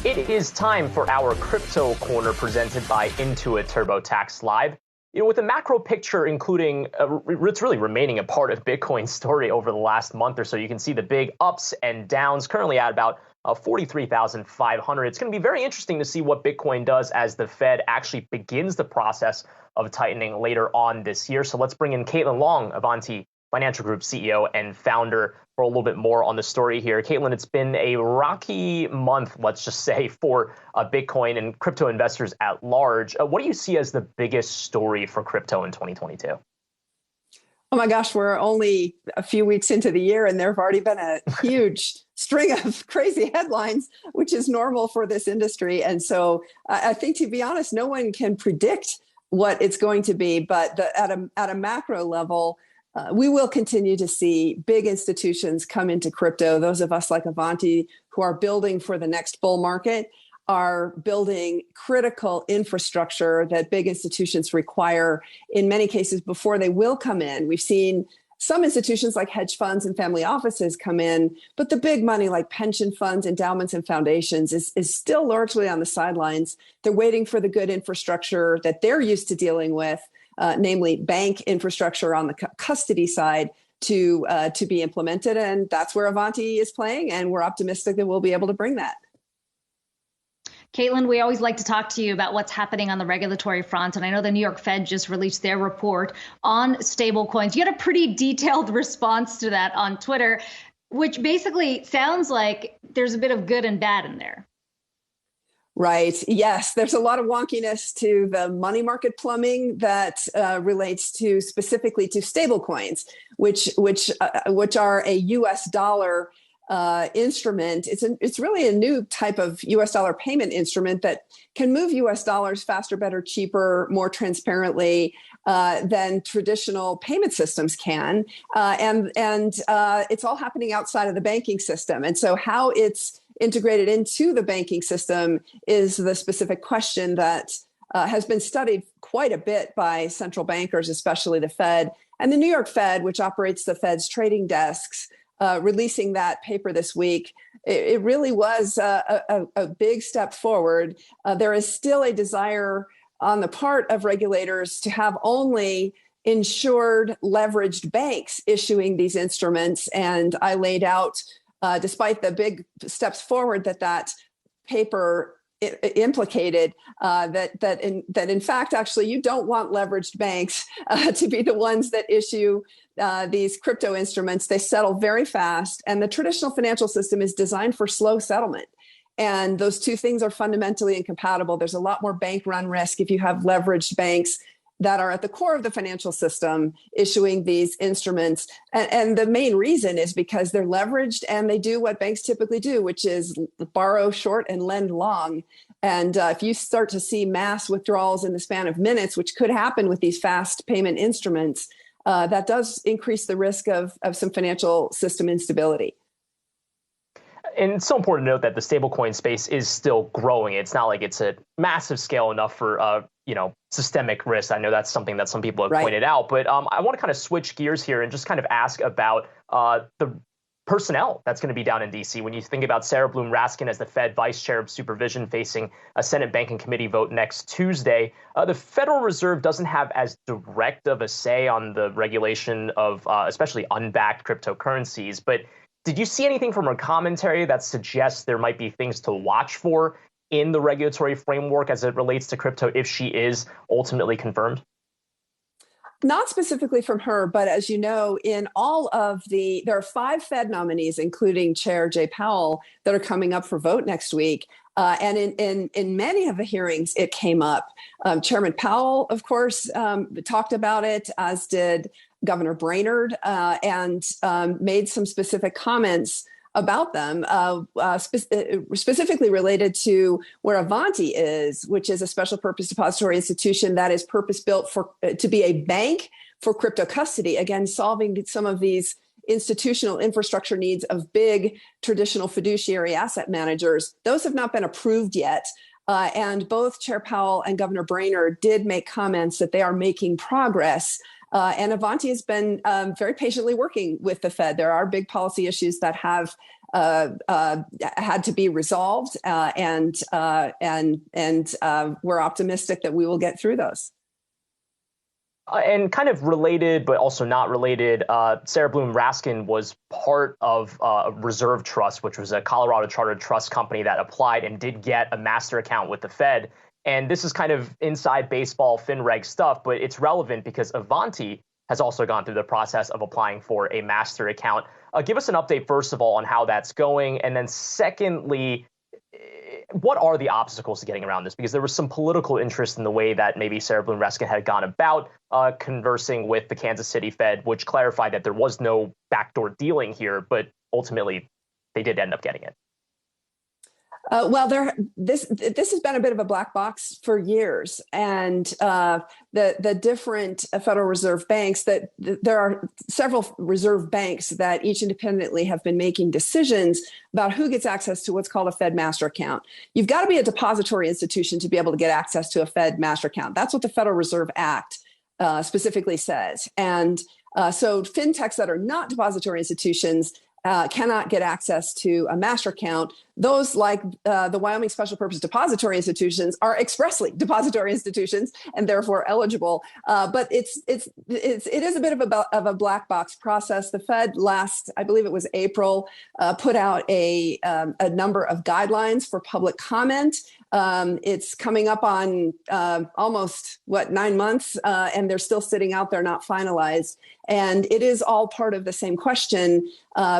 It is time for our Crypto Corner presented by Intuit TurboTax Live. With the macro picture including, it's really remaining a part of Bitcoin's story over the last month or so. You can see the big ups and downs, currently at about 43,500. It's going to be very interesting to see what Bitcoin does as the Fed actually begins the process of tightening later on this year. So let's bring in Caitlin Long, Avanti Financial Group CEO and founder, for a little bit more on the story here. Caitlin, it's been a rocky month, let's just say, for Bitcoin and crypto investors at large. What do you see as the biggest story for crypto in 2022? Oh my gosh, we're only a few weeks into the year and there have already been a huge string of crazy headlines, which is normal for this industry. And so I think, to be honest, no one can predict what it's going to be. But at a macro level, we will continue to see big institutions come into crypto. Those of us like Avanti who are building for the next bull market are building critical infrastructure that big institutions require in many cases before they will come in. We've seen some institutions like hedge funds and family offices come in, but the big money like pension funds, endowments, and foundations is still largely on the sidelines. They're waiting for the good infrastructure that they're used to dealing with, namely bank infrastructure on the custody side, to be implemented. And that's where Avanti is playing. And we're optimistic that we'll be able to bring that. Caitlin, we always like to talk to you about what's happening on the regulatory front. And I know the New York Fed just released their report on stablecoins. You had a pretty detailed response to that on Twitter, which basically sounds like there's a bit of good and bad in there. Right. Yes, there's a lot of wonkiness to the money market plumbing that relates to specifically to stablecoins, which are a U.S. dollar instrument. It's really a new type of U.S. dollar payment instrument that can move U.S. dollars faster, better, cheaper, more transparently than traditional payment systems can. And it's all happening outside of the banking system. And so how it's integrated into the banking system is the specific question that has been studied quite a bit by central bankers, especially the Fed. And the New York Fed, which operates the Fed's trading desks, releasing that paper this week, it really was a big step forward. There is still a desire on the part of regulators to have only insured leveraged banks issuing these instruments. And I laid out, despite the big steps forward that paper implicated, that in fact, actually, you don't want leveraged banks to be the ones that issue these crypto instruments. They settle very fast, and the traditional financial system is designed for slow settlement. And those two things are fundamentally incompatible. There's a lot more bank run risk if you have leveraged banks that are at the core of the financial system issuing these instruments. And the main reason is because they're leveraged and they do what banks typically do, which is borrow short and lend long. And if you start to see mass withdrawals in the span of minutes, which could happen with these fast payment instruments, that does increase the risk of some financial system instability. And it's so important to note that the stablecoin space is still growing. It's not like it's a massive scale enough for systemic risk. I know that's something that some people have pointed out, but I want to kind of switch gears here and just kind of ask about the personnel that's going to be down in D.C. When you think about Sarah Bloom Raskin as the Fed Vice Chair of Supervision facing a Senate Banking Committee vote next Tuesday, the Federal Reserve doesn't have as direct of a say on the regulation of especially unbacked cryptocurrencies. But did you see anything from her commentary that suggests there might be things to watch for in the regulatory framework as it relates to crypto if she is ultimately confirmed? Not specifically from her, but as you know, there are 5 Fed nominees, including Chair Jay Powell, that are coming up for vote next week. And in many of the hearings, it came up. Chairman Powell, of course, talked about it, as did Governor Brainerd, and made some specific comments about them, specifically related to where Avanti is, which is a special purpose depository institution that is purpose-built to be a bank for crypto custody, again, solving some of these institutional infrastructure needs of big traditional fiduciary asset managers. Those have not been approved yet. And both Chair Powell and Governor Brainerd did make comments that they are making progress. And Avanti has been very patiently working with the Fed. There are big policy issues that have had to be resolved, and we're optimistic that we will get through those. And kind of related, but also not related, Sarah Bloom Raskin was part of Reserve Trust, which was a Colorado chartered trust company that applied and did get a master account with the Fed. And this is kind of inside baseball FinReg stuff, but it's relevant because Avanti has also gone through the process of applying for a master account. Give us an update, first of all, on how that's going. And then secondly, what are the obstacles to getting around this? Because there was some political interest in the way that maybe Sarah Bloom Raskin had gone about conversing with the Kansas City Fed, which clarified that there was no backdoor dealing here, but ultimately they did end up getting it. Well, this has been a bit of a black box for years, and the different Federal Reserve banks, that there are several reserve banks that each independently have been making decisions about who gets access to what's called a Fed master account. You've got to be a depository institution to be able to get access to a Fed master account. That's what the Federal Reserve Act specifically says, and so fintechs that are not depository institutions cannot get access to a master account. Those, like the Wyoming Special Purpose Depository Institutions, are expressly depository institutions and therefore eligible. But it is a bit of a black box process. The Fed I believe it was April, put out a number of guidelines for public comment. It's coming up on almost 9 months, and they're still sitting out there, not finalized. And it is all part of the same question,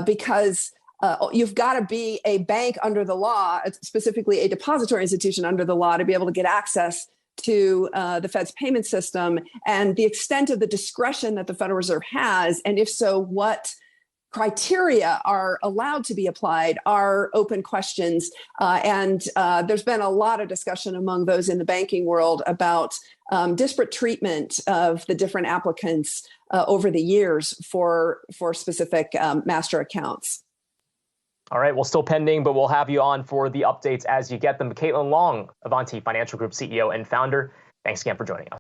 because you've got to be a bank under the law, specifically a depository institution under the law, to be able to get access to the Fed's payment system, and the extent of the discretion that the Federal Reserve has, and if so, what criteria are allowed to be applied, are open questions. And there's been a lot of discussion among those in the banking world about disparate treatment of the different applicants over the years for specific master accounts. All right, well, still pending, but we'll have you on for the updates as you get them. Caitlin Long, Avanti Financial Group CEO and founder, thanks again for joining us.